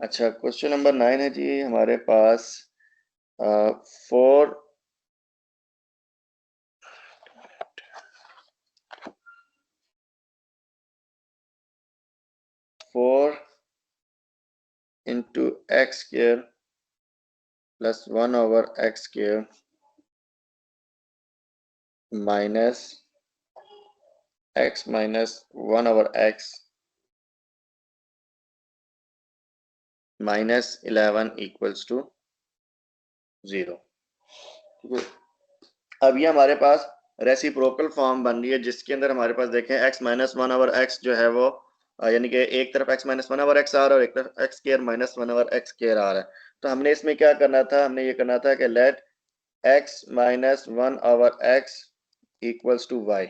अच्छा, question number 9 है जी हमारे पास। 4 into x square plus 1 over x square minus x minus 1 over x minus 11 equals to 0। ठीक है, अब ये हमारे पास रेसिप्रोकल फॉर्म बन रही है जिसके अंदर हमारे पास देखें x minus one over x जो है वो यानी कि एक तरफ x minus one over x आ रहा है और एक तरफ x square minus one over x square आ रहा है। तो हमने इसमें क्या करना था, हमने ये करना था कि let x minus one over x equals to y.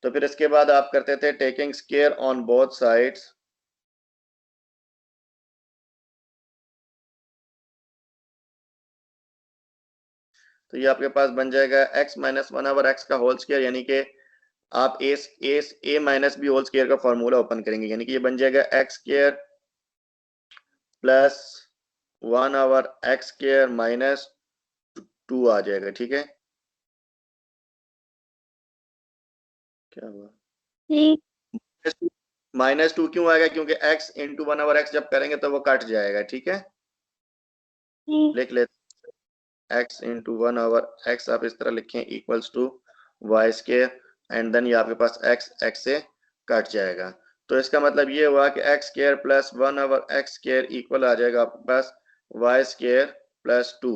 तो फिर इसके बाद आप करते थे taking square on both sides. तो ये आपके पास बन जाएगा x minus one over x का होल स्क्वायर, यानी कि आप a minus b whole square का फॉर्मूला ओपन करेंगे, यानी कि ये बन जाएगा x square plus one over x square minus 2 आ जाएगा। ठीक है, क्या हुआ? माइनस टू क्यों आएगा? क्योंकि x into one over x जब करेंगे तो वो कट जाएगा। ठीक है, लिख लेते x into one over x आप इस तरह लिखें equals to y square and then ये आपके पास x से कट जाएगा। तो इसका मतलब ये हुआ कि x square plus one over x square equal आ जाएगा आपके पास वाई स्क्वायर प्लस 2।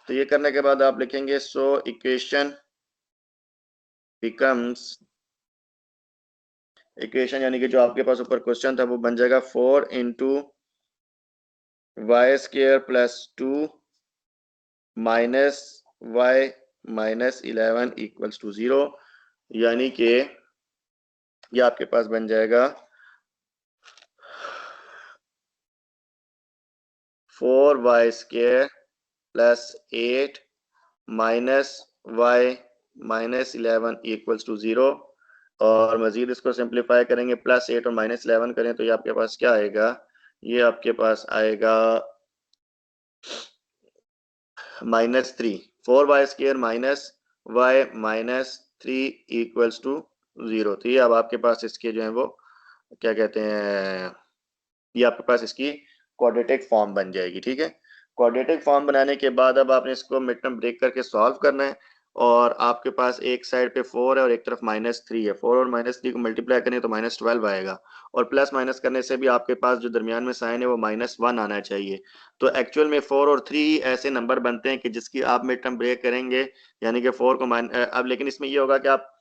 तो ये करने के बाद आप लिखेंगे सो इक्वेशन बिकम्स, इक्वेशन यानी कि जो आपके पास ऊपर क्वेश्चन था वो बन जाएगा 4 into y square plus 2 minus y minus 11 equals to 0, यानी कि ये आपके पास बन जाएगा 4y square plus 8 minus y minus 11 equals to 0। और मजीद इसको सिंप्लीफाई करेंगे, प्लस 8 और माइनस 11 करें तो ये आपके पास क्या आएगा? ये आपके पास आएगा -3। 4y square minus y minus 3 equals to 0। तो ये अब आपके पास इसके जो है वो क्या कहते हैं, ये आपके पास इसकी क्वाड्रेटिक फॉर्म बन जाएगी। ठीक है, क्वाड्रेटिक फॉर्म बनाने के बाद अब आपने इसको मिड टर्म ब्रेक करके सॉल्व करना है। और आपके पास एक साइड पे 4 है और एक तरफ -3 है। 4 और -3 को मल्टीप्लाई करें तो -12 आएगा, और प्लस माइनस करने से भी आपके पास जो दरमियान में साइन है वो -1 आना चाहिए। तो एक्चुअल में 4 और 3 ही ऐसे नंबर बनते हैं कि जिसकी आप मिड टर्म ब्रेक करेंगे, यानी कि 4 को अब लेकिन इसमें ये होगा कि आप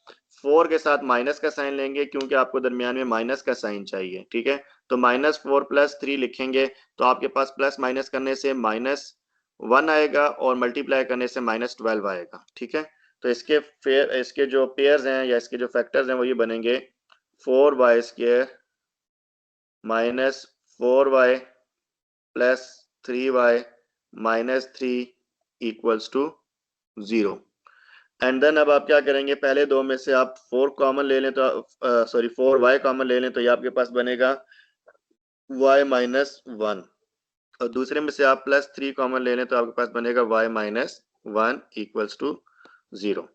4 के साथ माइनस का साइन लेंगे क्योंकि आपको दरमियान में माइनस का साइन चाहिए। ठीक है, तो -4 प्लस 3 लिखेंगे तो आपके पास प्लस माइनस करने से -1 आएगा और मल्टीप्लाई करने से -12 आएगा। ठीक है, तो इसके जो पेयर्स हैं या इसके जो फैक्टर्स हैं वो ये बनेंगे 4y square minus 4y plus 3y minus 3 equals to 0। And then अब आप क्या करेंगे, पहले दो में से आप 4 कॉमन ले लें तो 4y कॉमन ले लें तो ये आपके पास बनेगा y माइनस 1, और दूसरे में से आप +3 कॉमन ले लें तो आपके पास बनेगा y माइनस 1 इक्वल्स टू 0।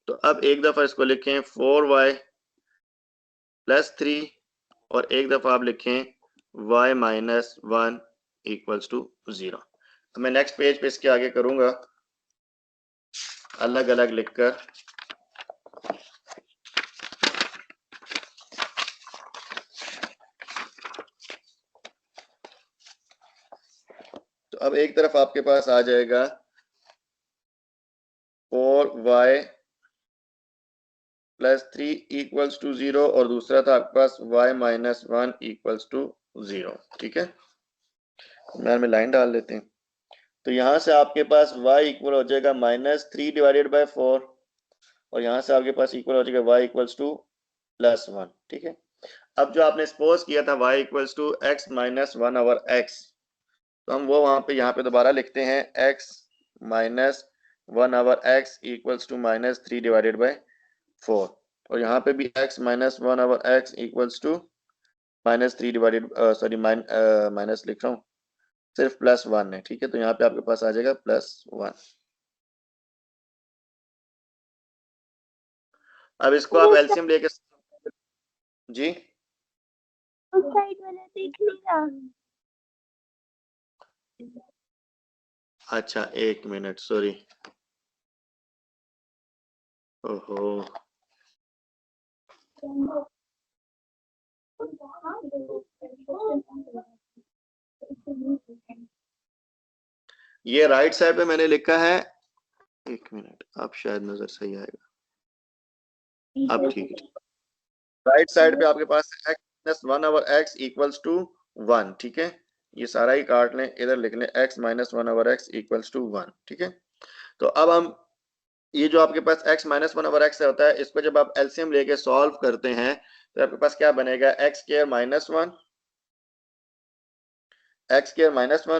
तो अब एक दफ़ा इसको लिखें 4y प्लस 3, और एक दफ़ा आप लिखें y माइनस 1 इक्वल्स टू 0। तो मैं नेक्स्ट पेज पे इसके आगे करूँगा अलग अलग लिखकर। तो अब एक तरफ आपके पास आ जाएगा 4y प्लस 3 इक्वल्स टू 0, और दूसरा था आपके पास y माइनस 1 इक्वल्स टू 0। ठीक है, मैं लाइन डाल लेते हैं। तो यहाँ से आपके पास y इक्वल हो जाएगा -3 डिवाइडेड बाय 4, और यहाँ से आपके पास इक्वल हो जाएगा y इक्वल्स टू +1। ठीक है, अब जो आपने सपोज किया था y equals to x minus 1 over x, तो हम वो वहाँ पे यहाँ पे दोबारा लिखते हैं x minus 1 over x equals to -3 divided by 4, और यहाँ पे भी x minus 1 over x equals to -3 divided minus लिख रहा हूँ सिर्फ +1 है, ठीक है। तो यहाँ पे आपके पास आ जाएगा +1। अब इसको आप एलसीएम लेके जी उस साइड वाला देख लेगा। अच्छा, 1 मिनट, सॉरी। ओहो, ये राइट साइड पे मैंने लिखा है, 1 मिनट, अब शायद नजर सही आएगा। अब ठीक है, राइट साइड पे आपके पास x-1/x=1, ठीक है। ये सारा ही काट लें, इधर लिख लें x-1/x=1, ठीक है। तो अब हम ये जो आपके पास x-1/x होता है, इसको जब आप एलसीएम लेके सॉल्व करते हैं तो आपके पास क्या बनेगा, x²-1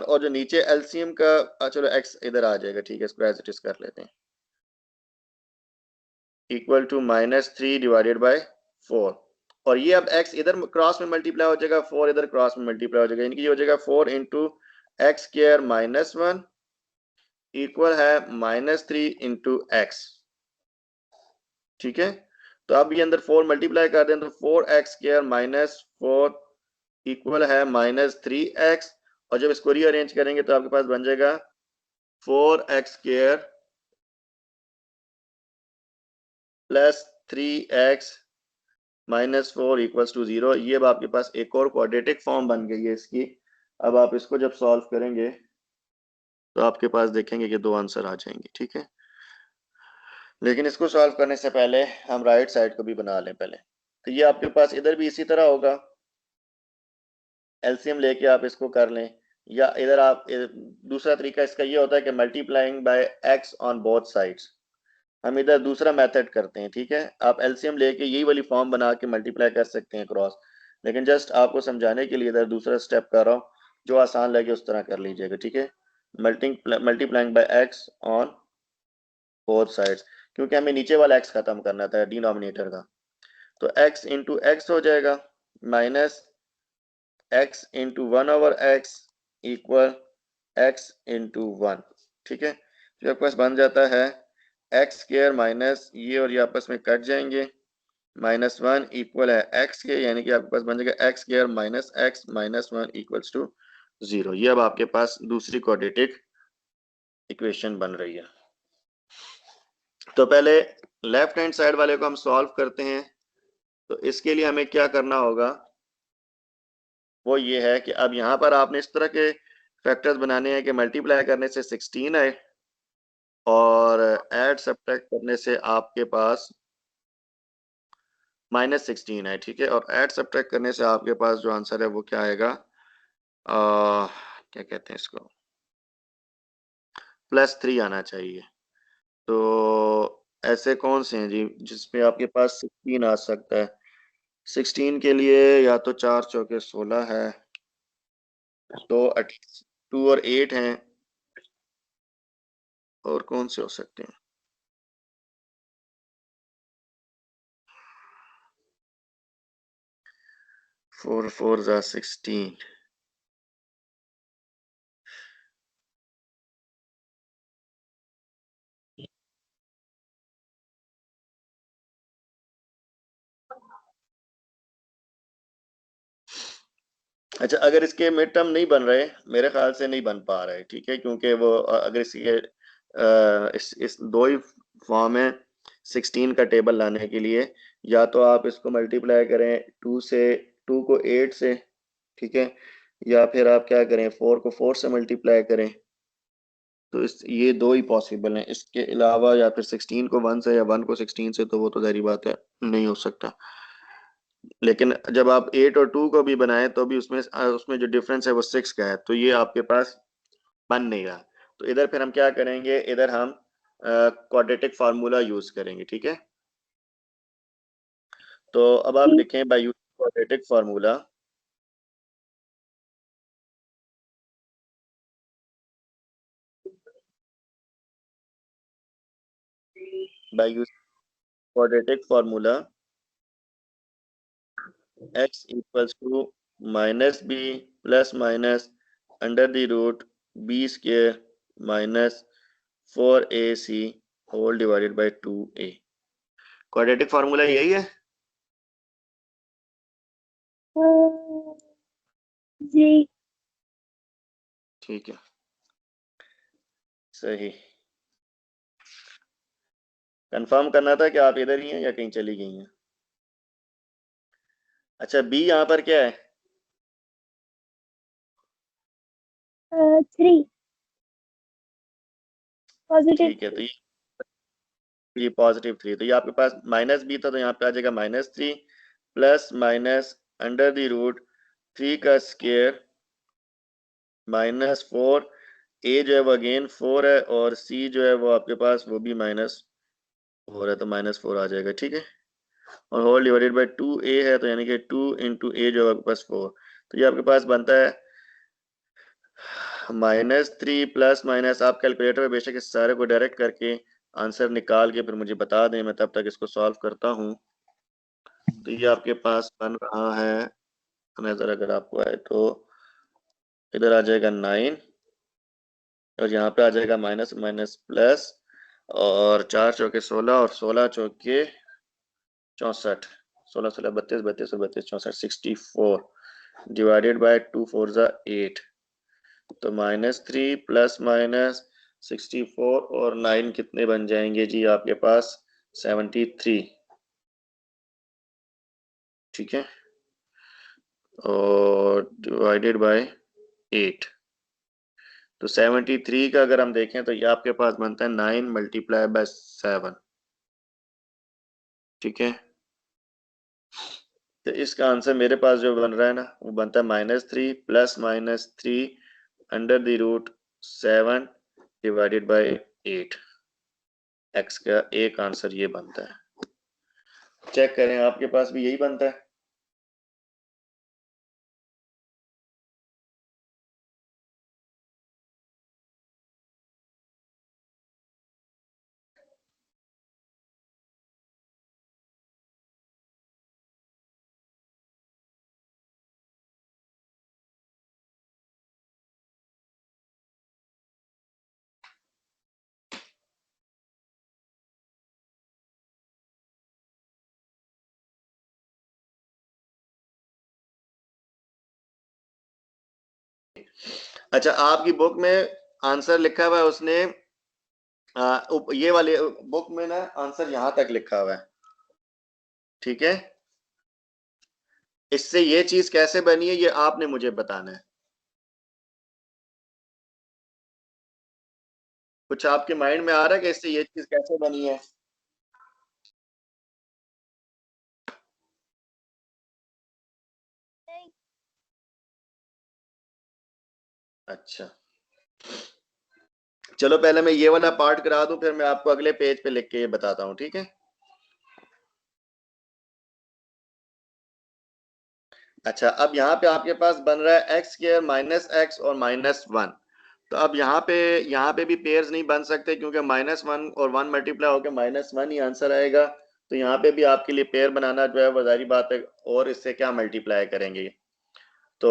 और जो नीचे एलसीएम का, चलो x इधर आ जाएगा, ठीक है, इसको एज इट इज कर लेते हैं, = -3/4। और ये अब x इधर क्रॉस में मल्टीप्लाई हो जाएगा, 4 इधर क्रॉस में मल्टीप्लाई हो जाएगा, यानी कि ये हो जाएगा 4 × x² - 1 इक्वल है -3 × x, ठीक है। तो अब ये अंदर 4 मल्टीप्लाई कर दें तो 4x² - 4 इक्वल है -3x, और जब इसको रीअरेंज करेंगे तो आपके पास बन जाएगा 4x² + 3x - 4 = 0। ये अब आपके पास एक और क्वाड्रेटिक फॉर्म बन गई है इसकी। अब आप इसको जब सॉल्व करेंगे तो आपके पास देखेंगे कि 2 आंसर आ जाएंगे, ठीक है। लेकिन इसको सॉल्व करने से पहले हम राइट साइड को भी बना लें पहले। तो ये आपके पास इधर भी इसी तरह होगा, एलसीएम लेके आप इसको कर लें, या इधर आप दूसरा तरीका इसका ये होता है कि multiplying by x on both sides. हम इधर दूसरा मेथड करते हैं, ठीक है। आप एलसीएम लेके यही वाली फॉर्म बना के मल्टीप्लाई कर सकते हैं क्रॉस, लेकिन जस्ट आपको समझाने के लिए इधर दूसरा स्टेप कर रहा हूँ, जो आसान लगे उस तरह कर लीजिएगा, ठीक है। Multiplying by x on both sides, क्योंकि हमें नीचे वाला x खत्म करना था डिनोमिनेटर का। तो x इंटू एक्स हो जाएगा minus x into 1/x equal x into 1, ठीक है। तो आपके पास बन जाता है x² माइनस ये और ये आपस में कट जाएंगे, -1 इक्वल है x के, यानी कि आपके पास बन जाएगा x² minus x -1 equals to 0। ये अब आपके पास दूसरी क्वाड्रेटिक इक्वेशन बन रही है। तो पहले लेफ्ट हैंड साइड वाले को हम सॉल्व करते हैं। तो इसके लिए हमें क्या करना होगा, वो ये है कि अब यहाँ पर आपने इस तरह के फैक्टर्स बनाने हैं कि मल्टीप्लाई करने से 16 आए और ऐड सब्ट्रैक्ट करने से आपके पास -16 है, ठीक है। और ऐड सब्ट्रैक्ट करने से आपके पास जो आंसर है वो क्या आएगा, क्या कहते हैं इसको, +3 आना चाहिए। तो ऐसे कौन से हैं जी जिसमें आपके पास 16 आ सकता है। 16 के लिए या तो 4 चौके 16 है, तो 2 और 8 हैं, और कौन से हो सकते हैं, 4 4 = 16। अच्छा, अगर इसके मिड टर्म नहीं बन रहे, मेरे ख्याल से नहीं बन पा रहे, ठीक है, क्योंकि वो अगर इसके इस दो ही फॉर्म है 16 का टेबल लाने के लिए, या तो आप इसको मल्टीप्लाई करें 2 से, 2 को 8 से, ठीक है, या फिर आप क्या करें 4 को 4 से मल्टीप्लाई करें। तो इस ये दो ही पॉसिबल हैं, इसके अलावा या फिर 16 को 1 से या 1 को 16 से, तो वो तो जाहिर बात है नहीं हो सकता। लेकिन जब आप 8 और 2 को भी बनाएं तो भी उसमें जो डिफरेंस है वो 6 का है, तो ये आपके पास बन नहीं रहा। तो इधर फिर हम क्या करेंगे, इधर हम क्वाड्रेटिक फार्मूला यूज करेंगे, ठीक है। तो अब आप लिखें by using quadratic formula, by using quadratic formula x = -b + under the root b square minus 4ac whole divided by 2a। Quadratic formula यही है। जी। ठीक है, सही। कंफर्म करना था कि आप इधर ही हैं या कहीं चली गई हैं। अच्छा, बी यहाँ पर क्या है? 3 पॉजिटिव ठीक है, तो ये पॉजिटिव 3, तो ये आपके पास माइनस बी था, तो यहाँ पे आ जाएगा -3 plus minus under the root 3 का स्क्वायर -4। ए जो है वो अगेन 4 है और सी जो है वो आपके पास वो भी -4 है, तो -4 आ जाएगा। ठीक है, और होल डिवाइडेड बाय 2a है, तो यानी कि 2 इंटू ए जो है आपके पास 4, तो ये आपके पास बनता है -3 प्लस माइनस। आप कैलकुलेटर में बेशक इस सारे को डायरेक्ट करके आंसर निकाल के फिर मुझे बता दें, मैं तब तक इसको सॉल्व करता हूँ। तो ये आपके पास बन रहा है, नजर अगर आपको आए तो इधर आ जाएगा 9 और यहाँ पे आ जाएगा माइनस माइनस प्लस, और 4 चौके 16 और 16 चौके 64, 16 16 32 32 और 32 64 64 डिवाइडेड बाय 2 4 जा 8, तो -3 प्लस माइनस 64 और 9 कितने बन जाएंगे जी आपके पास? 73। ठीक है, और डिवाइडेड बाय 8, तो 73 का अगर हम देखें तो ये आपके पास बनता है 9 मल्टीप्लाई बाय 7। ठीक है, तो इसका आंसर मेरे पास जो बन रहा है ना, वो बनता है -3 plus -3 under the root 7 divided by 8। X का एक आंसर ये बनता है। चेक करें, आपके पास भी यही बनता है। अच्छा, आपकी बुक में आंसर लिखा हुआ है उसने, ये वाले बुक में ना आंसर यहां तक लिखा हुआ है। ठीक है, इससे ये चीज कैसे बनी है ये आपने मुझे बताना है। कुछ आपके माइंड में आ रहा है कि इससे ये चीज कैसे बनी है? नहीं। अच्छा, चलो पहले मैं ये वाला पार्ट करा दूं, फिर मैं आपको अगले पेज पे लिख के ये बताता हूँ। ठीक है, अच्छा, अब यहाँ पे आपके पास बन रहा है एक्स स्क्वायर माइनस एक्स और -1। तो अब यहाँ पे भी पेयर्स नहीं बन सकते, क्योंकि -1 और 1 मल्टीप्लाई होकर -1 ही आंसर आएगा। तो यहाँ पे भी आपके लिए पेयर बनाना जो है वो जारी बात है, और इससे क्या मल्टीप्लाई करेंगे। तो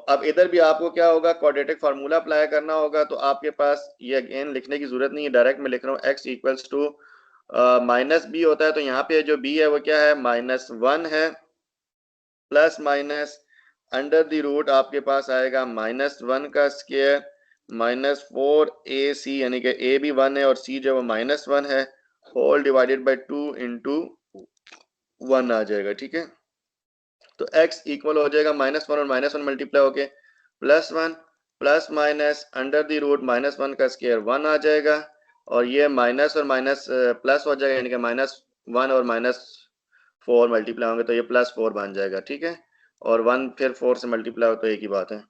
अब इधर भी आपको क्या होगा, क्वाड्रेटिक फार्मूला अप्लाई करना होगा। तो आपके पास ये अगेन लिखने की जरूरत नहीं है, डायरेक्ट मैं लिख रहा हूँ x इक्वल्स टू -b होता है। तो यहाँ पे जो b है वो क्या है, -1 है, plus minus under the root आपके पास आएगा -1 का स्क्वायर -4ac, यानी कि a भी 1 है और c जो है वो -1 है, होल डिवाइडेड बाय 2 इंटू 1 आ जाएगा। ठीक है, तो x इक्वल हो जाएगा -1 और -1 मल्टीप्लाई होके +1 plus minus under the root -1 का स्क्वायर 1 आ जाएगा, और ये माइनस और माइनस प्लस हो जाएगा, यानी कि -1 और -4 मल्टीप्लाई होंगे तो ये +4 बन जाएगा। ठीक है, और 1 फिर 4 से मल्टीप्लाई हो तो एक ही बात है,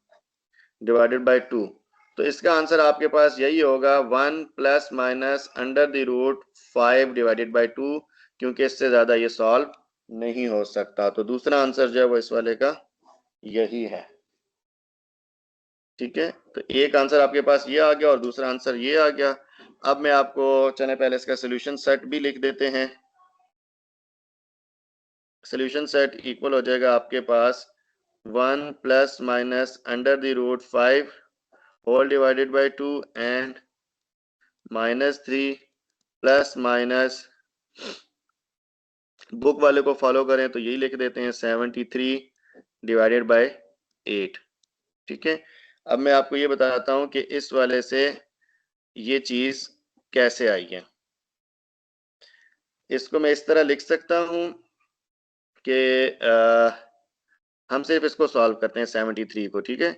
डिवाइडेड बाय 2। तो इसका आंसर आपके पास यही होगा, 1 plus minus under the root 5 divided by 2, क्योंकि इससे ज़्यादा ये सॉल्व नहीं हो सकता। तो दूसरा आंसर जो है वो इस वाले का यही है। ठीक है, तो एक आंसर आपके पास ये आ गया और दूसरा आंसर ये आ गया। अब मैं आपको, चले पहले इसका सोल्यूशन सेट भी लिख देते हैं। सोल्यूशन सेट इक्वल हो जाएगा आपके पास 1 plus minus under the root 5 whole divided by 2 and -3 plus minus, book वाले को फॉलो करें तो यही लिख देते हैं 73 डिवाइडेड बाय 8। ठीक है, अब मैं आपको ये बताता हूं कि इस वाले से ये चीज कैसे आई है। इसको मैं इस तरह लिख सकता हूं कि हम सिर्फ इसको सॉल्व करते हैं 73 को। ठीक है,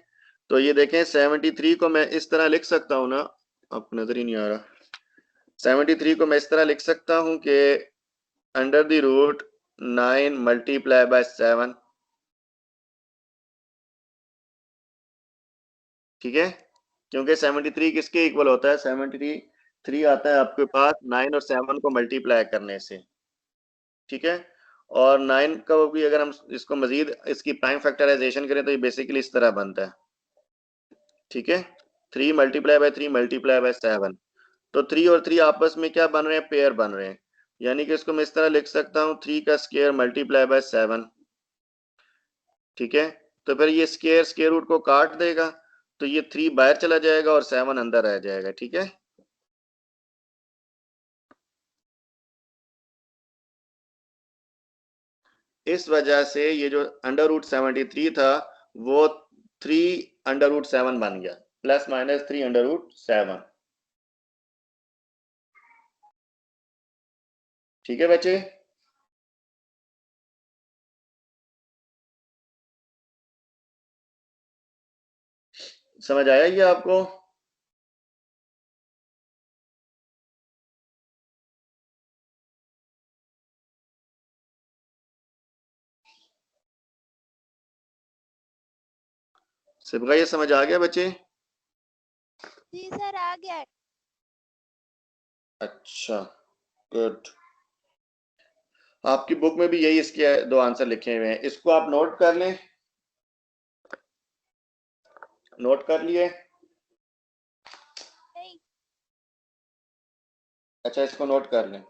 तो ये देखें 73 को मैं इस तरह लिख सकता हूं ना, आपको नजर ही नहीं आ रहा। 73 को मैं इस तरह लिख सकता हूं कि under the root 9 multiply by 7। ठीक है, क्योंकि 73 किसके इक्वल होता है, 73 आता है आपके पास 9 और 7 को मल्टीप्लाई करने से। ठीक है, और 9 का भी अगर हम इसको मजीद इसकी प्राइम फैक्टराइजेशन करें तो ये बेसिकली इस तरह बनता है। ठीक है, 3 मल्टीप्लाई बाय 3 मल्टीप्लाई बाय 7, तो 3 और 3 आपस में क्या बन रहे हैं, पेयर बन रहे हैं। यानी कि इसको मैं इस तरह लिख सकता हूँ 3 का स्क्वायर मल्टीप्लाई बाय 7। ठीक है, तो फिर ये स्क्वायर स्क्वायर रूट को काट देगा, तो ये 3 बाहर चला जाएगा और 7 अंदर रह जाएगा। ठीक है, इस वजह से ये जो अंडर रूट 73 था वो 3 अंडर रूट 7 बन गया, प्लस माइनस 3 अंडर रूट 7। ठीक है बच्चे, समझ आया ये आपको? सबका ये समझ आ गया बच्चे? जी सर आ गया। अच्छा, गुड। आपकी बुक में भी यही इसके 2 आंसर लिखे हुए हैं, इसको आप नोट कर लें। नोट कर लिए? नहीं। अच्छा, इसको नोट कर लें।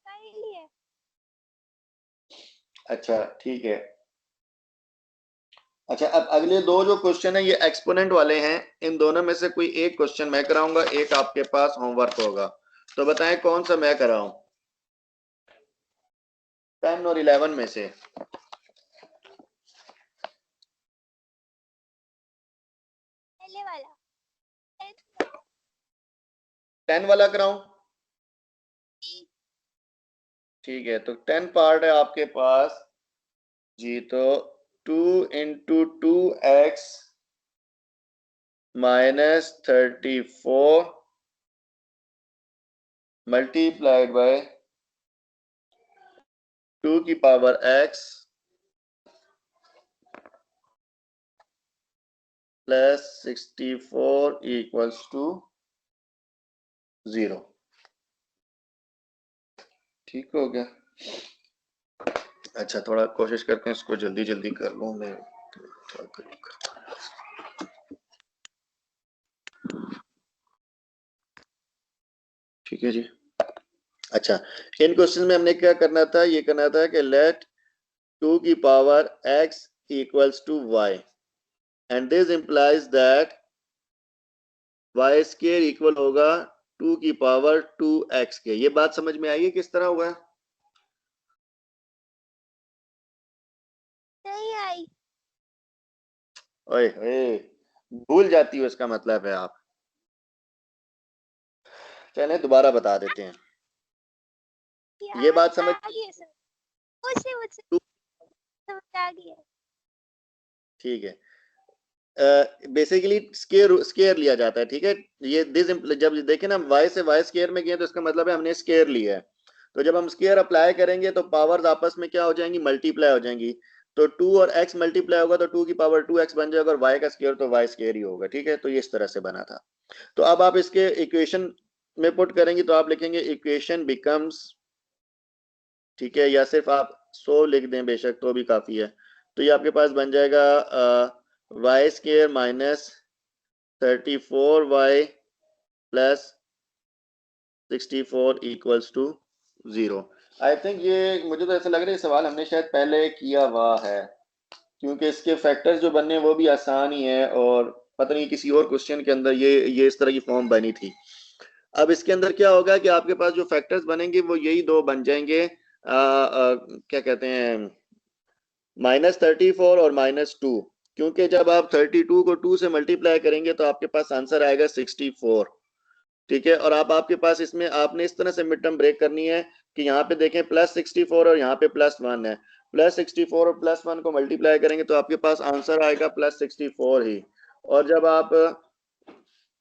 सही है। अच्छा ठीक है। अच्छा, अब अगले 2 जो क्वेश्चन है ये एक्सपोनेंट वाले हैं। इन दोनों में से कोई एक क्वेश्चन मैं कराऊंगा, एक आपके पास होमवर्क होगा। तो बताएं कौन सा मैं कराऊं 10 और 11 में से? पहले वाला। 10 वाला कराऊं? ठीक है, तो 10 पार्ट है आपके पास जी, तो 2 into 2x minus 34 multiplied by 2 की power x plus 64 equals to 0। ठीक हो गया? अच्छा, थोड़ा कोशिश करते हैं इसको जल्दी जल्दी कर लूं मैं। ठीक है जी। अच्छा, इन क्वेश्चन में हमने क्या करना था, ये करना था कि लेट 2 की power x equals to y and this implies that y square equal होगा 2 की पावर 2x के। ये बात समझ में आई है किस तरह हुआ? नहीं आई। ओए ओए, भूल जाती हो इसका मतलब है आप। चलें दोबारा बता देते हैं। ये बात समझ, आ गई है सर। मुझसे मुझसे समझ आ गई है। ठीक है, बेसिकली स्केयर लिया जाता है, ठीक है। ये दिस जब देखें ना y से y स्केयर में गए तो इसका मतलब है हमने स्केयर लिया है। तो जब हम स्केयर अप्लाई करेंगे तो पावर्स आपस में क्या हो जाएंगी, मल्टीप्लाई हो जाएंगी। तो 2 और x मल्टीप्लाई होगा तो 2 की पावर 2x बन जाएगा, और y का स्केयर तो y स्केयर ही होगा, ठीक है। तो ये इस तरह से बना था। तो अब आप इसके इक्वेशन में पुट करेंगे तो आप लिखेंगे इक्वेशन बिकम्स, ठीक है, या सिर्फ आप 100 लिख दें बेशक तो भी काफी है। तो ये आपके पास बन जाएगा y square minus 34y plus 64 equals to 0। I think ये, मुझे तो ऐसा लग रहा है सवाल हमने शायद पहले किया हुआ है, क्योंकि इसके फैक्टर्स जो बनने हैं वो भी आसान ही है, और पता नहीं किसी और क्वेश्चन के अंदर ये इस तरह की फॉर्म बनी थी। अब इसके अंदर क्या होगा कि आपके पास जो फैक्टर्स बनेंगे वो यही दो बन जाएंगे, क्या कहते हैं, -34 और -2। क्योंकि जब आप 32 को 2 से मल्टीप्लाई करेंगे तो आपके पास आंसर आएगा 64, ठीक है। और आप आपके पास इसमें आपने इस तरह से मिड टर्म ब्रेक करनी है कि यहाँ पे देखें +64 और यहाँ पे +1 है। +64 और +1 को मल्टीप्लाई करेंगे तो आपके पास आंसर आएगा +64 ही। और जब आप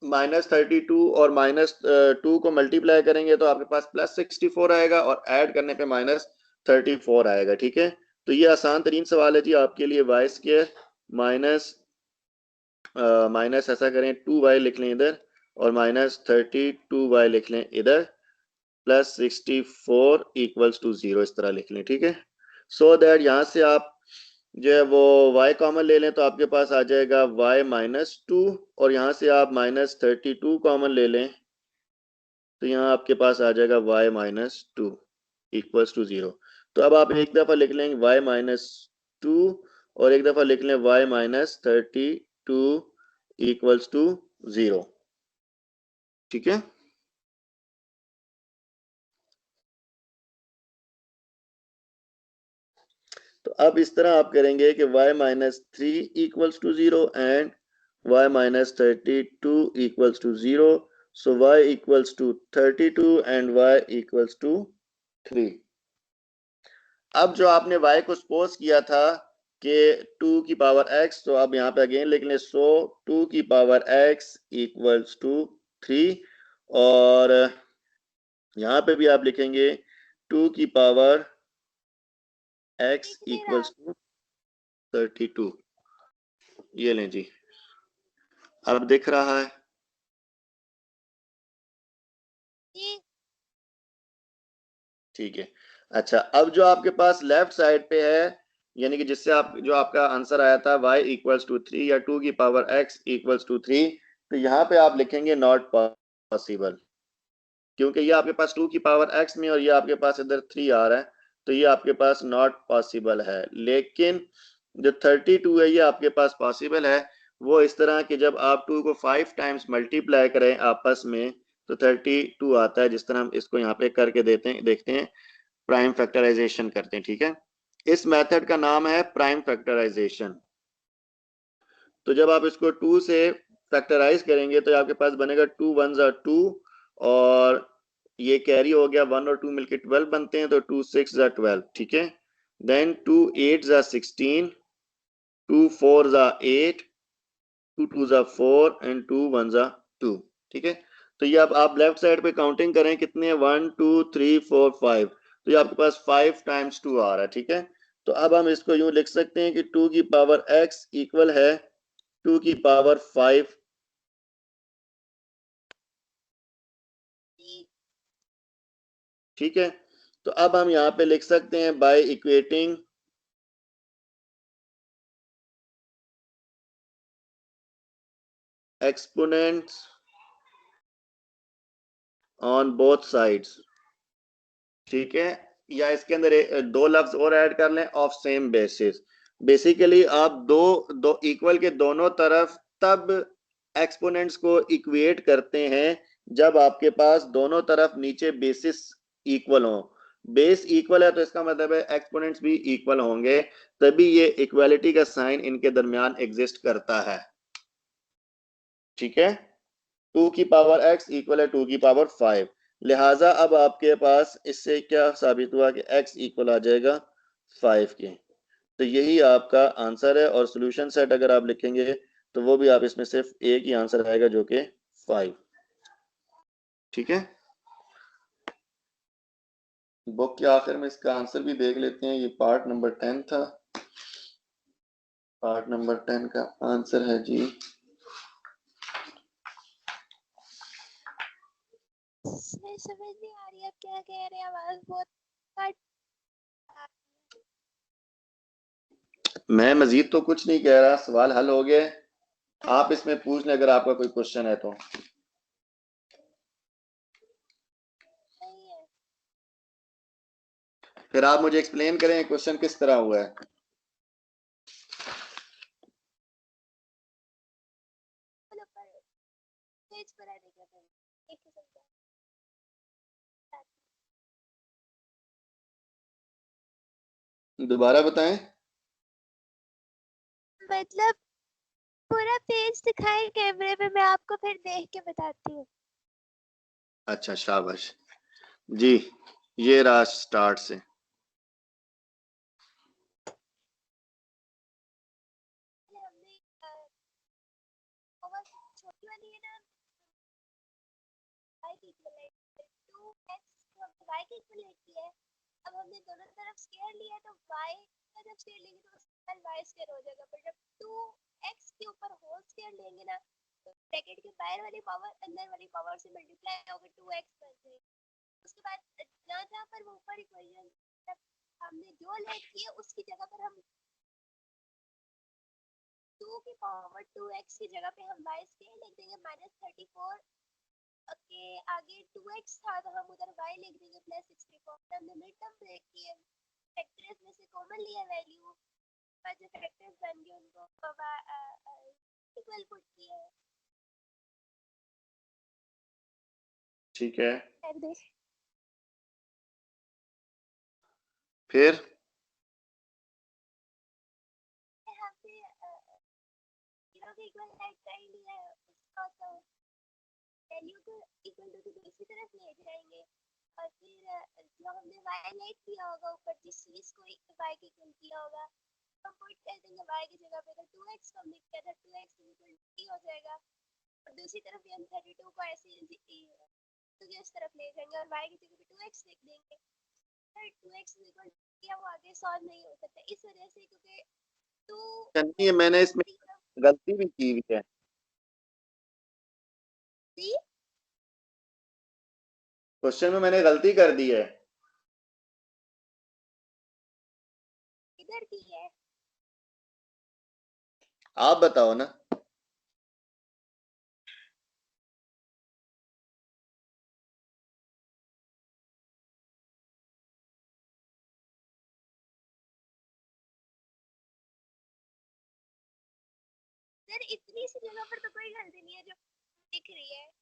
-32 और -2 को मल्टीप्लाई करेंगे तो आपके पास +64 आएगा, और ऐड करने पे -34 आएगा, ठीक है। तो ये आसान तरीन सवाल है जी आपके लिए। वाई स्क्वायर माइनस माइनस ऐसा करें 2y लिख लें इधर, और -32y लिख लें इधर, +64 इक्वल्स टू 0 इस तरह लिख लें, ठीक है। सो दैट यहाँ से आप जो है वो y कॉमन ले लें तो आपके पास आ जाएगा y -2, और यहाँ से आप -32 कॉमन ले लें तो यहाँ आपके पास आ जाएगा y -2 इक्वल्स टू 0। तो अब आप एक दफ़ा लिख लेंगे y -2 और एक दफ़ा लिख लें y -32 इक्वल्स टू 0, ठीक है। तो अब इस तरह आप करेंगे कि y -3 equals to 0 and y -32 equals to 0। So y equals to 32 and y equals to 3। अब जो आपने y को सपोज किया था कि 2 की पावर x, तो अब यहाँ पे अगेन लिख लें, सो 2 की पावर x इक्वल्स टू 3, और यहाँ पे भी आप लिखेंगे 2 की पावर x दिख नहीं इक्वल्स रहा टू 32। ये लें जी, अब दिख रहा है, जी। ठीक है। अच्छा, अब जो आपके पास लेफ्ट साइड पे है, यानी कि जिससे आप जो आपका आंसर आया था y इक्वल्स टू 3 या 2 की पावर x इक्वल्स टू 3, तो यहाँ पे आप लिखेंगे नॉट पॉसिबल, क्योंकि ये आपके पास 2 की पावर x में और ये आपके पास इधर 3 आ रहा है, तो ये आपके पास नॉट पॉसिबल है। लेकिन जो 32 है ये आपके पास पॉसिबल है। वो इस तरह कि जब आप 2 को 5 टाइम्स मल्टीप्लाई करें आपस में तो 32 आता है, जिस तरह हम इसको यहाँ पे करके देखते हैं, प्राइम फैक्टराइजेशन करते हैं, ठीक है। इस मेथड का नाम है प्राइम फैक्टराइजेशन। तो जब आप इसको 2 से फैक्टराइज करेंगे तो आपके पास बनेगा 2 1 ज़ा 2, और ये कैरी हो गया, 1 और 2 मिलके 12 बनते हैं, तो 2 6 ज़ा 12, ठीक है। देन 2 8 ज़ा 16, 2 4 ज़ा 8, 2 2 ज़ा 4 एंड 2 1 ज़ा 2, ठीक है। तो ये आप लेफ्ट साइड पे काउंटिंग करें कितने हैं, 1 2 3 4 5, तो ये आपके पास 5 टाइम्स 2 आ रहा है, ठीक है। तो अब हम इसको यूं लिख सकते हैं कि 2 की पावर x इक्वल है 2 की पावर 5, जी। ठीक है। तो अब हम यहाँ पे लिख सकते हैं by equating exponents on both sides, ठीक है। या इसके अंदर दो लफ्ज और ऐड कर लें, ऑफ सेम बेसिस। बेसिकली आप दो इक्वल के दोनों तरफ तब एक्सपोनेंट्स को इक्वेट करते हैं जब आपके पास दोनों तरफ नीचे बेसिस इक्वल हो। बेस इक्वल है तो इसका मतलब है एक्सपोनेंट्स भी इक्वल होंगे, तभी ये इक्वालिटी का साइन इनके दरमियान एग्जिस्ट करता है, ठीक है। 2 की पावर x इक्वल है 2 की पावर 5, लिहाजा अब आपके पास इससे क्या साबित हुआ कि x इक्वल आ जाएगा 5 के। तो यही आपका आंसर है, और सॉल्यूशन सेट अगर आप लिखेंगे तो वो भी आप इसमें सिर्फ एक ही आंसर आएगा जो कि 5। ठीक है, बुक के आखिर में इसका आंसर भी देख लेते हैं। ये पार्ट नंबर 10 था। पार्ट नंबर 10 का आंसर है जी समझ नहीं आ रही आप क्या कह रहे हैं, आवाज बहुत कट। मैं मजीद तो कुछ नहीं कह रहा, सवाल हल हो गए। आप इसमें पूछ लें अगर आपका कोई क्वेश्चन है तो। नहीं है। फिर आप मुझे एक्सप्लेन करें क्वेश्चन किस तरह हुआ है। पेज पर आने का था, एक किस्म का। दोबारा बताएं। मतलब पूरा पेज दिखाए कैमरे में, मैं आपको फिर देख के बताती हूँ। अच्छा शाबाश जी, ये रहा स्टार्ट से। हमने बहुत छोटी वाली है ना, y की इक्वलेंट 2x को हमने y की इक्वलेंट की है। अब हमने दोनों तरफ स्क्वायर लिया तो y का जब स्क्वायर लेंगे तो उसका y स्क्वायर हो जाएगा, पर जब 2x के ऊपर होल स्क्वायर लेंगे ना तो ब्रैकेट के बाहर वाली पावर अंदर वाली पावर से मल्टीप्लाई होकर 2x बन जाएगा। उसके बाद जहाँ पर वो ऊपर इक्वेशन हमने जो लेट की है उसकी जगह पर हम 2 की पावर 2x की जगह पे हम y स्क्वायर लिख देंगे -34। ओके, आगे 2x था तो हम उधर y लिख देंगे +64। हमने मिड टर्म ब्रेक किए, फैक्टर्स में से कॉमन लिया वैल्यू, और जो फैक्टर्स बन गए उनको इक्वल पुट किया है। ठीक है, कर दे। फिर यहाँ पे 0 के इक्वल ऐड कर लिया है, उसका तो वैल्यू को इक्वल टू दूसरी तरफ ले जाएंगे, और फिर जो हमने y लेट किया होगा ऊपर जिस चीज को y के इक्वल किया होगा हम पुट कर देंगे y की जगह पे, तो 2x को हमने किया था 2x इक्वल 3 हो जाएगा, और दूसरी तरफ भी हम 32 को ऐसे तो इस तरफ ले जाएंगे और y की जगह पे 2x लिख देंगे। फिर 2x इक्वल किया वो आगे सॉल्व नहीं हो सकता इस वजह से, क्योंकि नहीं, मैंने इसमें गलती भी की हुई है। क्वेश्चन में मैंने गलती कर दी है। इधर की है, आप बताओ ना। सर इतनी सी जगह पर तो कोई गलती नहीं है जो दिख रही है।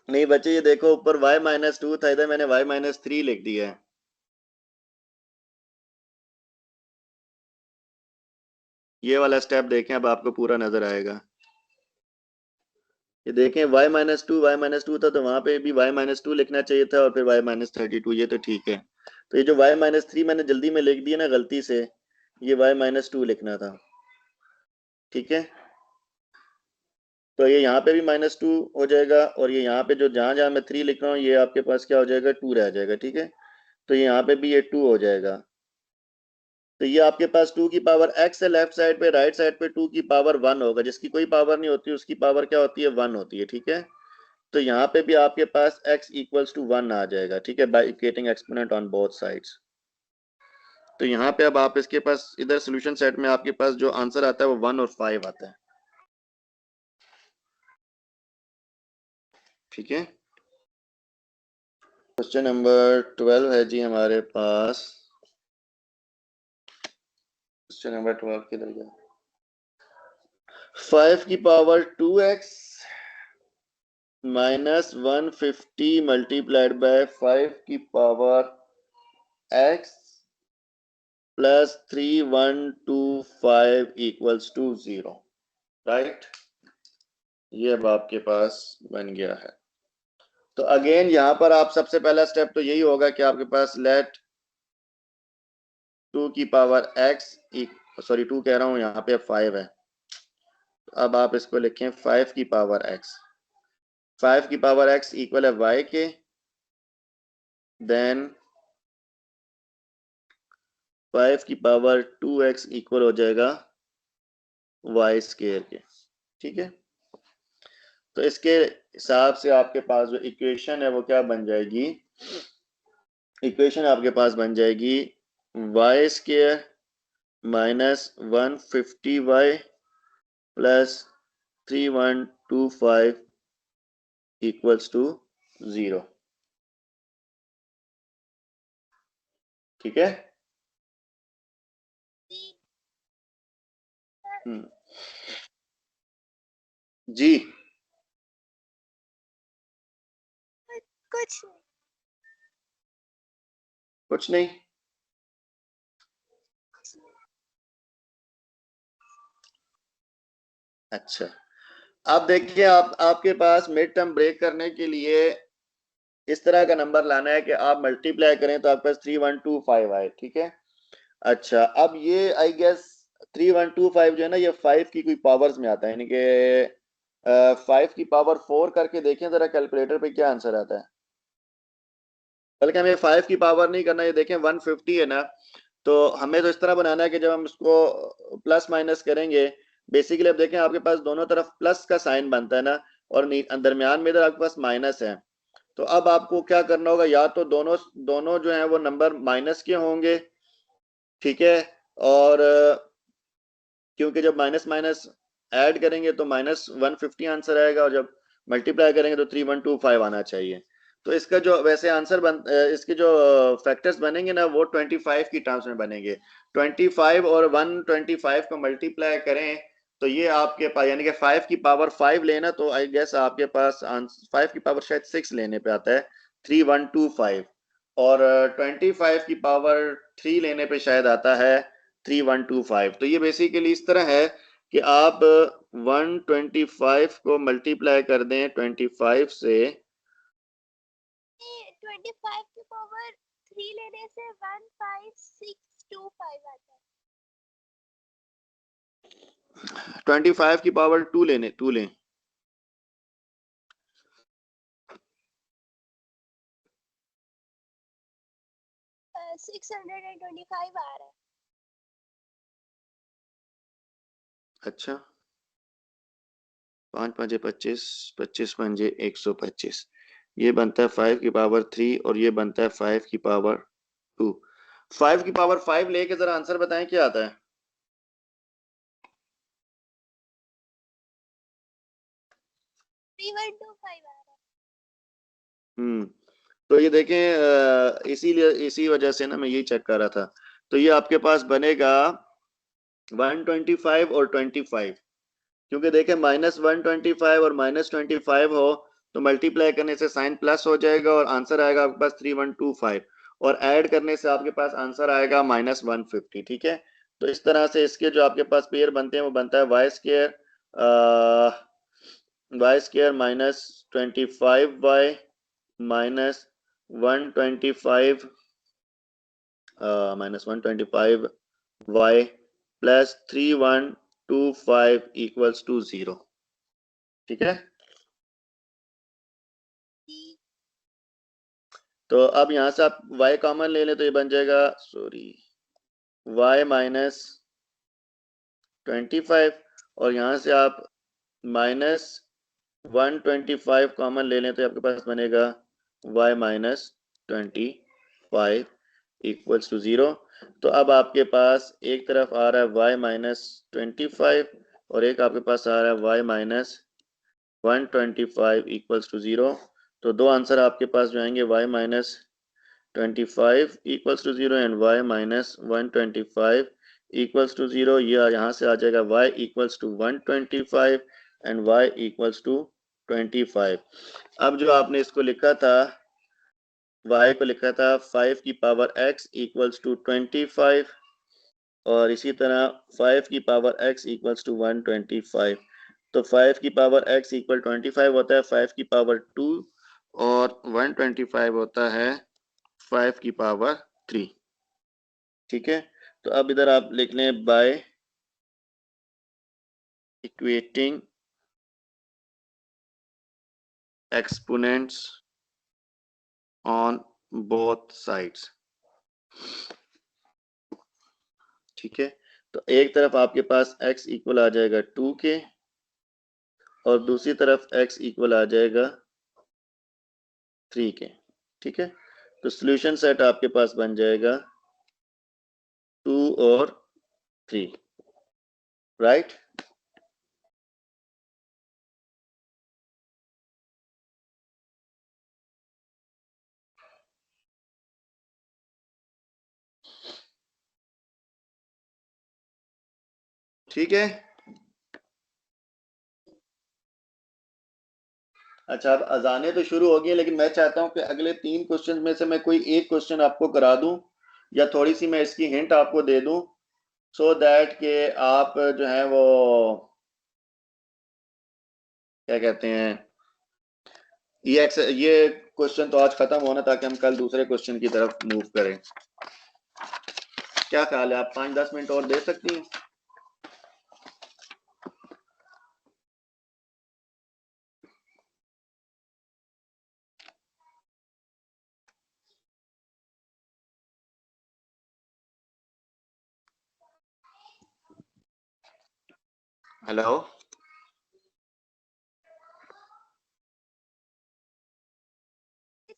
नहीं बच्चे, ये देखो ऊपर y-2 था, इधर मैंने y-3 लिख दिया है। ये वाला स्टेप देखें, अब आपको पूरा नजर आएगा। ये देखें y-2 था तो वहां पे भी y-2 लिखना चाहिए था और फिर y-32, ये तो ठीक है। तो ये जो y-3 मैंने जल्दी में लिख दिया ना गलती से, ये y-2 लिखना था। ठीक है, तो ये यहाँ पे भी -2 हो जाएगा, और ये यहाँ पे जो जहां जहां मैं 3 लिख रहा हूँ ये आपके पास क्या हो जाएगा, 2 रह जाएगा। ठीक है, तो यहाँ पे भी ये 2 हो जाएगा। तो ये आपके पास 2 की पावर x है लेफ्ट साइड पे, राइट साइड पे 2 की पावर 1 होगा। जिसकी कोई पावर नहीं होती उसकी पावर क्या होती है, 1 होती है। ठीक है, तो यहाँ पे भी आपके पास x इक्वल्स टू 1 आ जाएगा। ठीक है, by equating exponent on both sides. तो यहाँ पे अब आप इसके पास इधर सोल्यूशन सेट में आपके पास जो आंसर आता है वो 1 और 5 आता है। ठीक है, क्वेश्चन नंबर 12 है जी हमारे पास। क्वेश्चन नंबर 12 किधर गया, 5 की पावर 2x -150 मल्टीप्लाइड बाय 5 की power x plus 3125 equals to 0। Right, ये अब आपके पास बन गया है। तो अगेन यहाँ पर आप सबसे पहला स्टेप तो यही होगा कि आपके पास लेट 2 की पावर x सॉरी 2 कह रहा हूँ, यहाँ पे 5 है। अब आप इसको लिखें 5 की पावर x, 5 की पावर x इक्वल है y के, देन 5 की पावर 2x इक्वल हो जाएगा y स्क्वायर के। ठीक है, तो इसके हिसाब से आपके पास जो इक्वेशन है वो क्या बन जाएगी, इक्वेशन आपके पास बन जाएगी y square minus 150y plus 3125 equals to 0। ठीक है, जी कुछ कुछ नहीं। अच्छा, अब देखिए आपके पास मिड टर्म ब्रेक करने के लिए इस तरह का नंबर लाना है कि आप मल्टीप्लाई करें तो आपके पास 3125 आए। ठीक है, अच्छा अब ये आई गेस 3125 जो है ना, ये 5 की कोई पावर्स में आता है, यानी कि 5 की पावर 4 करके देखें जरा कैलकुलेटर पे क्या आंसर आता है। बल्कि हमें 5 की पावर नहीं करना, ये देखें 150 है ना, तो हमें तो इस तरह बनाना है कि जब हम इसको प्लस माइनस करेंगे, बेसिकली अब देखें आपके पास दोनों तरफ प्लस का साइन बनता है ना, और दरमियान में इधर आपके पास माइनस है। तो अब आपको क्या करना होगा, या तो दोनों दोनों जो है वो नंबर माइनस के होंगे। ठीक है, और क्योंकि जब माइनस माइनस ऐड करेंगे तो -150 आंसर आएगा, और जब मल्टीप्लाई करेंगे तो 3125 आना चाहिए। तो इसका जो वैसे आंसर इसके जो फैक्टर्स बनेंगे ना वो 25 की टर्म्स में बनेंगे। 25 और 125 को मल्टीप्लाई करें तो ये आपके पास, यानी कि 5 की पावर 5 लेना, तो आई गेस आपके पास 5 की पावर शायद 6 लेने पे आता है 3125, और 25 की पावर 3 लेने पे शायद आता है 3125। तो ये बेसिकली इस तरह है कि आप 125 को मल्टीप्लाई कर दें 25 से, 25 की पावर 3 लेने से 15625 आता है। 25 की पावर 2 लें 625 आ रहा है। अच्छा, 5 5 25, 25 पंजे 125, ये बनता है 5 की पावर 3 और ये बनता है 5 की पावर 2। 5 की पावर 5 लेके जरा आंसर बताएं क्या आता है। 3125 आ रहा हम्म, तो ये देखें इसीलिए इसी वजह से ना मैं यही चेक कर रहा था। तो ये आपके पास बनेगा 125 और 25, क्योंकि देखें -125 और -25 हो तो मल्टीप्लाई करने से साइन प्लस हो जाएगा और आंसर आएगा आपके पास 3125, और ऐड करने से आपके पास आंसर आएगा -150। ठीक है, तो इस तरह से इसके जो आपके पास पेयर बनते हैं वो बनता है y² minus 25y minus 125 -125y plus 3125 equals to 0। ठीक है, तो अब यहां से आप y कॉमन ले लें तो ये बन जाएगा, सॉरी, y माइनस 25, और यहां से आप -125 कॉमन ले लें तो आपके पास बनेगा y माइनस 25 इक्वल्स टू 0। तो अब आपके पास एक तरफ आ रहा है y माइनस 25 और एक आपके पास आ रहा है y माइनस 125 इक्वल्स टू 0। तो दो आंसर आपके पास जो आएंगे y minus 25 equals to 0 and y minus 125 equals to 0। यह यहाँ से आ जाएगा y equals to 125 and y equals to 25। अब जो आपने इसको लिखा था, y को लिखा था 5 की पावर x इक्वल्स टू 25, और इसी तरह 5 की पावर x इक्वल्स टू 125। तो 5 की पावर x इक्वल 25 होता है 5 की पावर 2, और 125 होता है 5 की पावर 3। ठीक है, तो अब इधर आप लिख लें bye equating exponents on both sides। ठीक है, तो एक तरफ आपके पास x इक्वल आ जाएगा 2 के और दूसरी तरफ x इक्वल आ जाएगा 3 के। ठीक है, तो सॉल्यूशन सेट आपके पास बन जाएगा 2 और 3, राइट। ठीक है, अच्छा अब अजानें तो शुरू हो गई, लेकिन मैं चाहता हूं कि अगले 3 क्वेश्चन में से मैं कोई एक क्वेश्चन आपको करा दूं या थोड़ी सी मैं इसकी हिंट आपको दे दूं, सो दैट के आप जो है वो क्या कहते हैं, ये क्वेश्चन तो आज खत्म होना ताकि हम कल दूसरे क्वेश्चन की तरफ मूव करें। क्या ख्याल है, आप 5-10 मिनट और दे सकती हैं? हेलो,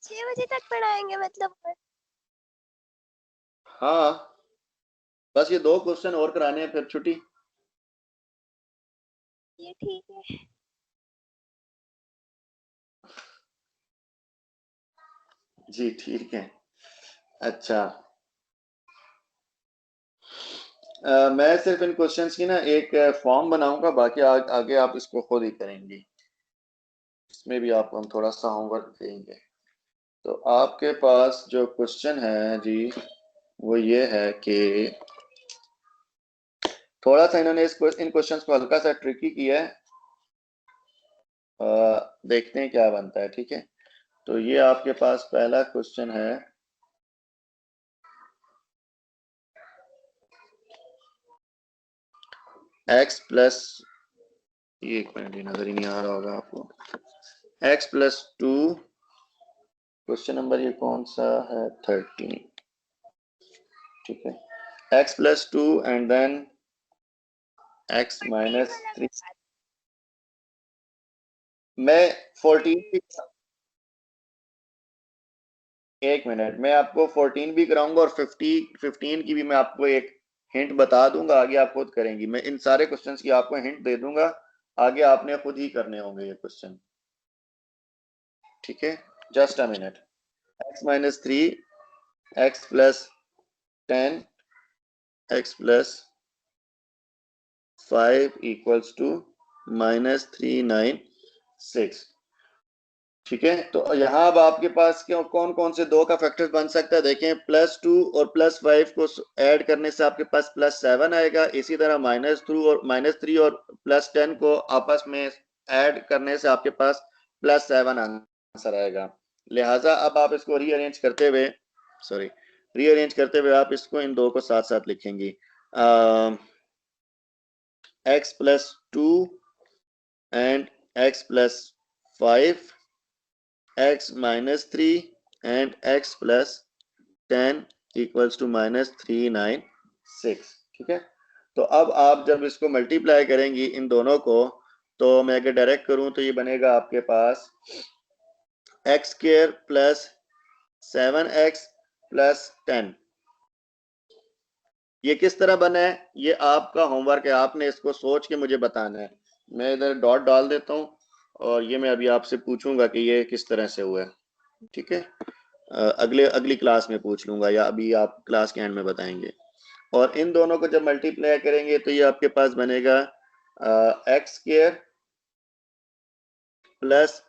6 बजे तक पढ़ाएंगे मतलब? हाँ बस ये 2 क्वेश्चन और कराने हैं फिर छुट्टी। ये ठीक है। जी ठीक है, अच्छा मैं सिर्फ इन क्वेश्चंस की ना एक फॉर्म बनाऊंगा, बाकी आगे आप इसको खुद ही करेंगी। इसमें भी आपको हम थोड़ा सा होमवर्क देंगे। तो आपके पास जो क्वेश्चन है जी वो ये है कि थोड़ा सा इन्होंने इन क्वेश्चंस को हल्का सा ट्रिकी किया है, देखते हैं क्या बनता है। ठीक है, तो ये आपके पास पहला क्वेश्चन है, x प्लस, एक मिनट ये नजर ही नहीं आ रहा होगा आपको, x प्लस 2, क्वेश्चन नंबर ये कौन सा है, 13। ठीक है, x plus 2 and then x minus 3। मैं 14 भी, एक मिनट, मैं आपको 14 भी कराऊंगा और 15 की भी मैं आपको एक हिंट बता दूंगा, आगे आप खुद करेंगी। मैं इन सारे क्वेश्चंस की आपको हिंट दे दूंगा, आगे आपने खुद ही करने होंगे ये क्वेश्चन। ठीक है, just a minute. x minus 3, x plus 10, x plus 5 equals to minus 396। ठीक है, तो यहाँ अब आपके पास क्यों कौन कौन से 2 का फैक्टर बन सकता है, देखें +2 और +5 को ऐड करने से आपके पास +7 आएगा, इसी तरह -3 और +10 को आपस में ऐड करने से आपके पास +7 आंसर आएगा। लिहाजा अब आप इसको रीअरेंज करते हुए आप इसको इन 2 को साथ साथ लिखेंगी, x plus 2 and x plus 5, x minus 3 and x plus 10 equals to minus 396। ठीक है, तो अब आप जब इसको मल्टीप्लाई करेंगी इन दोनों को, तो मैं अगर डायरेक्ट करूं तो ये बनेगा आपके पास x square plus 7x plus 10। ये किस तरह बना है, ये आपका होमवर्क है, आपने इसको सोच के मुझे बताना है। मैं इधर डॉट डाल देता हूँ और ये मैं अभी आपसे पूछूंगा कि ये किस तरह से हुआ है। ठीक है, अगली क्लास में पूछ लूंगा या अभी आप क्लास के एंड में बताएंगे। और इन दोनों को जब मल्टीप्लाई करेंगे तो ये आपके पास बनेगा x square plus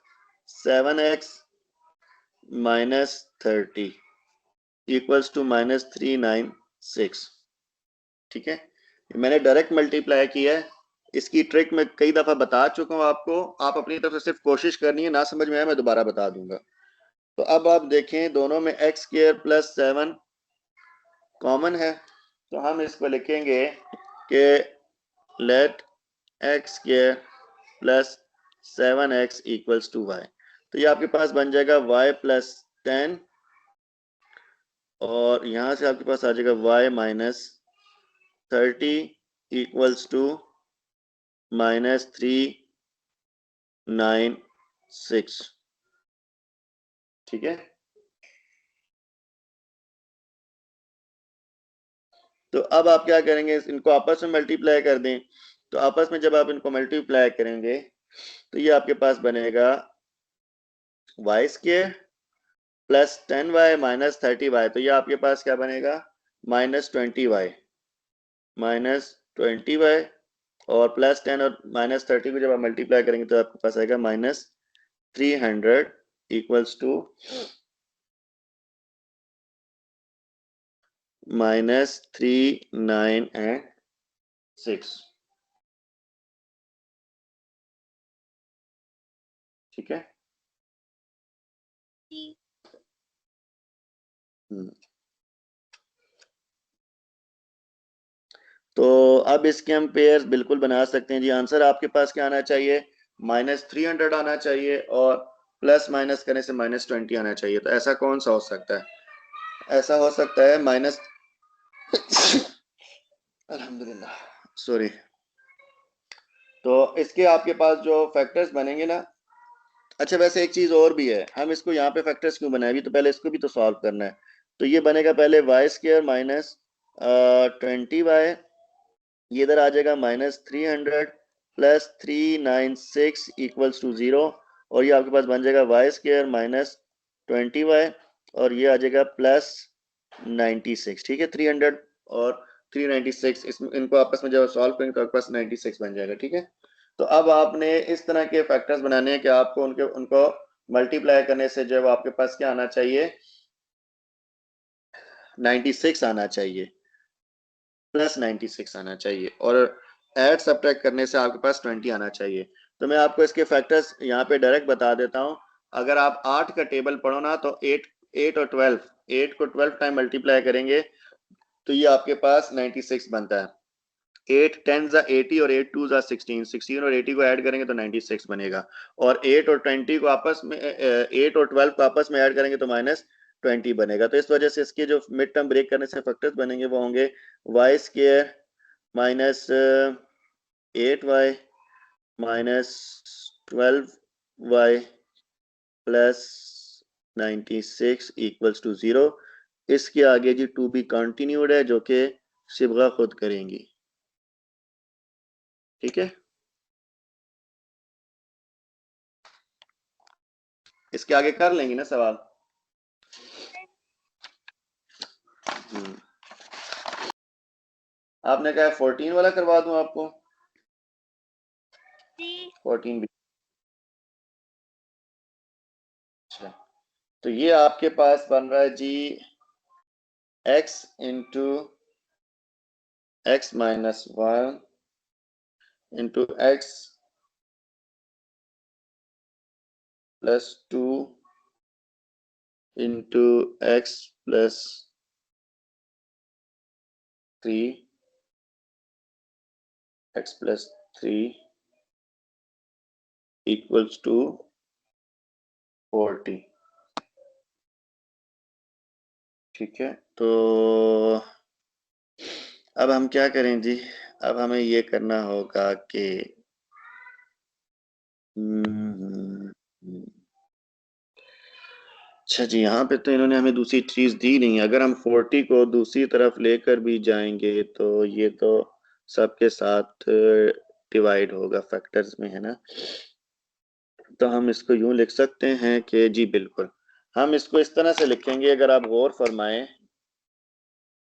7x minus 30 equals to minus 396। ठीक है, मैंने डायरेक्ट मल्टीप्लाई किया है, इसकी ट्रिक मैं कई दफा बता चुका हूँ आपको, आप अपनी तरफ से सिर्फ कोशिश करनी है, ना समझ में आए मैं दोबारा बता दूंगा। तो अब आप देखें दोनों में एक्स स्क्वायर प्लस 7 कॉमन है, तो हम इसको लिखेंगे कि let x square plus 7x equals to y. तो ये आपके पास बन जाएगा y प्लस 10 और यहां से आपके पास आ जाएगा y माइनस 30 इक्वल्स टू -396। ठीक है, तो अब आप क्या करेंगे, इनको आपस में मल्टीप्लाई कर दें। तो आपस में जब आप इनको मल्टीप्लाई करेंगे तो ये आपके पास बनेगा Y square plus 10y minus 30y। तो ये आपके पास क्या बनेगा, -20y, -20y और प्लस 10 और -30 को जब आप मल्टीप्लाई करेंगे तो आपके पास आएगा -300 इक्वल्स टू -396। ठीक है, जी तो अब इसके हम पेयर्स बिल्कुल बना सकते हैं जी। आंसर आपके पास क्या आना चाहिए, -300 आना चाहिए और प्लस माइनस करने से -20 आना चाहिए। तो ऐसा कौन सा हो सकता है, ऐसा हो सकता है माइनस अल्हम्दुलिल्लाह सॉरी। तो इसके आपके पास जो फैक्टर्स बनेंगे ना, अच्छा वैसे एक चीज और भी है, हम इसको यहाँ पे फैक्टर्स क्यों बनाए, अभी तो पहले इसको भी तो सॉल्व करना है। तो ये बनेगा पहले वाई स्क्वायर माइनस 20y, ये इधर आ जाएगा -300 प्लस 396 इक्वल्स टू 0 और ये आपके पास बन जाएगा वाई स्क्वायर माइनस 20y और ये आ जाएगा प्लस 96। ठीक है, 300 और 396 इनको आपस में जब सॉल्व करेंगे तो आपके पास 96 बन जाएगा। ठीक है, तो अब आपने इस तरह के फैक्टर्स बनाने हैं कि आपको उनको मल्टीप्लाई करने से जब आपके पास क्या आना चाहिए, 96 आना चाहिए, प्लस 96 आना चाहिए और ऐड सब्ट्रैक्ट करने से आपके पास 20 आना चाहिए। तो मैं आपको इसके फैक्टर्स यहाँ पे डायरेक्ट बता देता हूँ। अगर आप 8 का टेबल पढ़ो ना तो 8 और 12, 8 को 12 टाइम मल्टीप्लाई करेंगे तो ये आपके पास 96 बनता है। 8 10 जा 80 और 8 2 जा 16, 16 और 80 को ऐड करेंगे तो 96 बनेगा और 8 और 20 को आपस में 8 और 12 को आपस में ऐड करेंगे तो -20 बनेगा। तो इस वजह से इसके जो मिड टर्म ब्रेक करने से फैक्टर्स बनेंगे वो होंगे y square minus 8y -12y plus 96 equals to 0। इसके आगे जी टू बी कंटिन्यूड है जो कि सिबगा खुद करेंगी। ठीक है, इसके आगे कर लेंगे ना सवाल। आपने कहा 14 वाला करवा दूं आपको, जी 14 भी। अच्छा, तो ये आपके पास बन रहा है जी x into x minus 1 into x plus 2 into x plus 3, x plus 3 equals to 40। ठीक है, तो अब हम क्या करें जी, अब हमें ये करना होगा कि अच्छा जी, यहाँ पे तो इन्होंने हमें दूसरी चीज दी नहीं। अगर हम 40 को दूसरी तरफ लेकर भी जाएंगे तो ये तो सबके साथ डिवाइड होगा, फैक्टर्स में है ना। तो हम इसको यूं लिख सकते हैं कि जी बिल्कुल हम इसको इस तरह से लिखेंगे, अगर आप गौर फरमाएं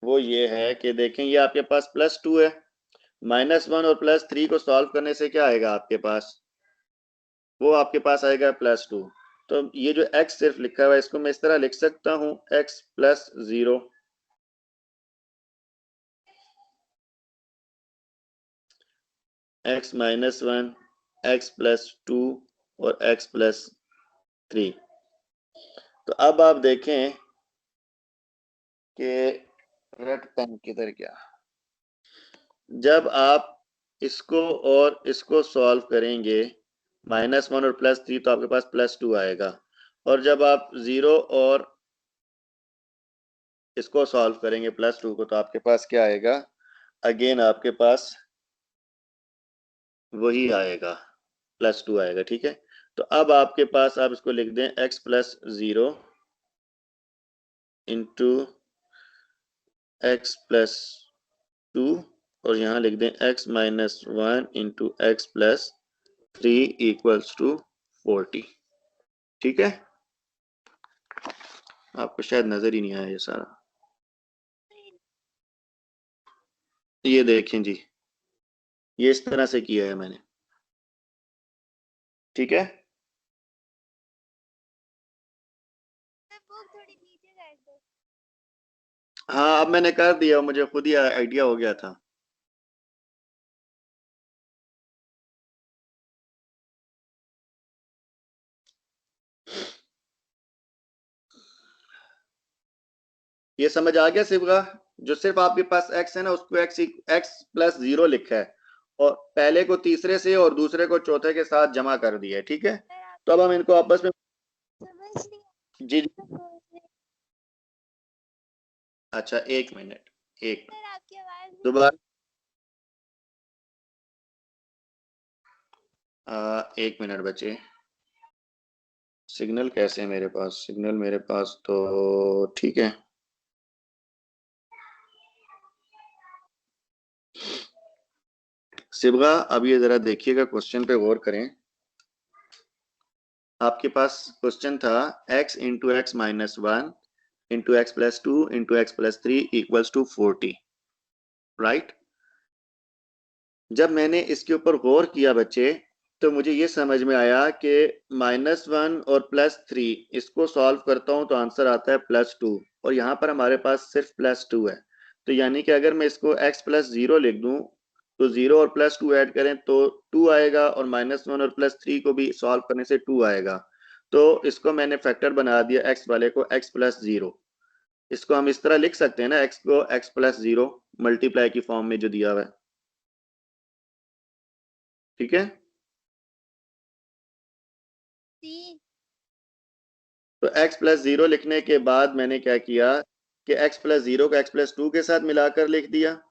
वो ये है कि देखें ये आपके पास +2 है, -1 और +3 को सॉल्व करने से क्या आएगा आपके पास, वो आपके पास आएगा +2। तो ये जो x सिर्फ लिखा हुआ है इसको मैं इस तरह लिख सकता हूँ x plus 0, x minus 1, x plus 2 और x प्लस 3। तो अब आप देखें कि रेड पेन किधर गया, जब आप इसको और इसको सॉल्व करेंगे -1 और +3 तो आपके पास +2 आएगा। और जब आप 0 और इसको सॉल्व करेंगे +2 को तो आपके पास क्या आएगा, अगेन आपके पास वही आएगा, +2 आएगा। ठीक है, तो अब आपके पास आप इसको लिख दें x + 0 इंटू x + 2 और यहाँ लिख दें x - 1 इंटू x + 3 = 40। ठीक है, आपको शायद नजर ही नहीं आया ये सारा। ये देखें जी, ये इस तरह से किया है मैंने। ठीक है, बुक थोड़ी नीचे कर दो। हाँ अब मैंने कर दिया, मुझे खुद ही आइडिया हो गया था। ये समझ आ गया सिबगा? जो सिर्फ आपके पास x है ना, उसको x + 0 लिखा है और पहले को तीसरे से और दूसरे को चौथे के साथ जमा कर दिया है। ठीक है, तो अब हम इनको आपस में समझ लिया। जी अच्छा, 1 मिनट, एक सर आपकी आवाज दोबारा 1 मिनट बचे। सिग्नल कैसे है मेरे पास? सिग्नल मेरे पास तो ठीक है। सिबगा अब ये जरा देखिएगा, क्वेश्चन पे गौर करें। आपके पास क्वेश्चन था x into x minus 1 into x + 2 into x + 3 = 40, right. जब मैंने इसके ऊपर गौर किया बच्चे, तो मुझे ये समझ में आया कि -1 और +3 इसको सॉल्व करता हूं तो आंसर आता है +2 और यहाँ पर हमारे पास सिर्फ +2 है। तो यानी कि अगर मैं इसको x + 0 लिख दूं तो 0 और +2 ऐड करें तो 2 आएगा और -1 और +3 को भी सॉल्व करने से 2 आएगा। तो इसको मैंने फैक्टर बना दिया x वाले को x + 0। इसको हम इस तरह लिख सकते हैं ना, x को x + 0 मल्टीप्लाई की फॉर्म में जो दिया हुआ है। ठीक है, तो x + 0 लिखने के बाद मैंने क्या किया कि x + 0 को x + 2 के साथ मिलाकर लिख दिया,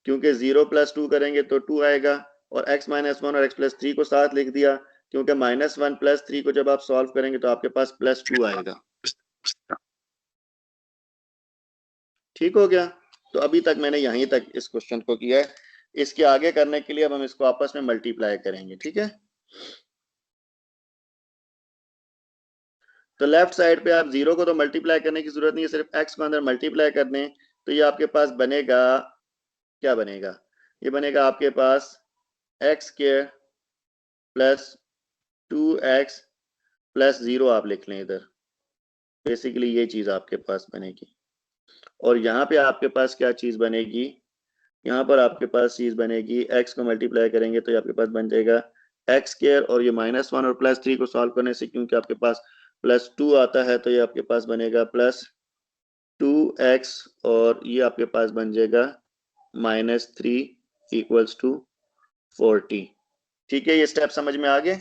क्योंकि 0 + 2 करेंगे तो 2 आएगा और x - 1 और x + 3 को साथ लिख दिया, क्योंकि -1 + 3 को जब आप सॉल्व करेंगे तो आपके पास +2 आएगा। ठीक हो गया, तो अभी तक मैंने यहीं तक इस क्वेश्चन को किया है। इसके आगे करने के लिए अब हम इसको आपस में मल्टीप्लाई करेंगे। ठीक है, तो लेफ्ट साइड पे आप 0 को तो मल्टीप्लाई करने की जरूरत नहीं है, सिर्फ x को अंदर मल्टीप्लाई कर दें तो ये आपके पास बनेगा, क्या बनेगा, ये बनेगा आपके पास x² + 2x + 0 आप लिख लें इधर, बेसिकली ये चीज आपके पास बनेगी। और यहाँ पे आपके पास क्या चीज बनेगी, यहाँ पर आपके पास चीज बनेगी, x को मल्टीप्लाई करेंगे तो ये आपके पास बन जाएगा x² और ये -1 और +3 को सॉल्व करने से क्योंकि आपके पास +2 आता है तो ये आपके पास बनेगा +2x और ये आपके पास बन जाएगा -3 = 40। ठीक है, ये स्टेप समझ में आ गए?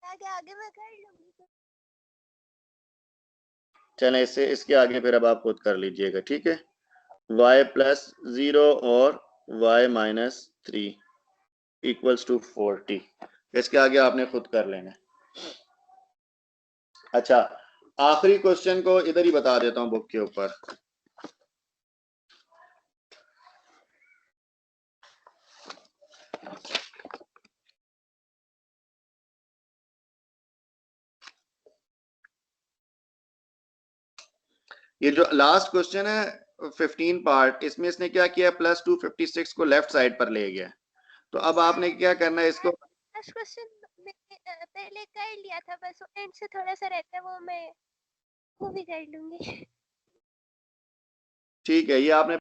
आगे मैं कर लूंगी। चलें, इसके आगे फिर अब आप खुद कर लीजिएगा। ठीक है, y + 0 और y - 3 = 40, इसके आगे आपने खुद कर लेना। अच्छा, आखिरी क्वेश्चन को इधर ही बता देता हूं बुक के ऊपर। ये जो लास्ट क्वेश्चन है 15 पार्ट, इसमें इसने क्या किया, +2 56 को लेफ्ट साइड पर ले गया। तो अब आपने क्या करना है, इसको क्वेश्चन पहले कर लिया था, बस एंड से थोड़ा सा रहता है वो मैं वो भी कर लूंगी। ठीक है, ये आपने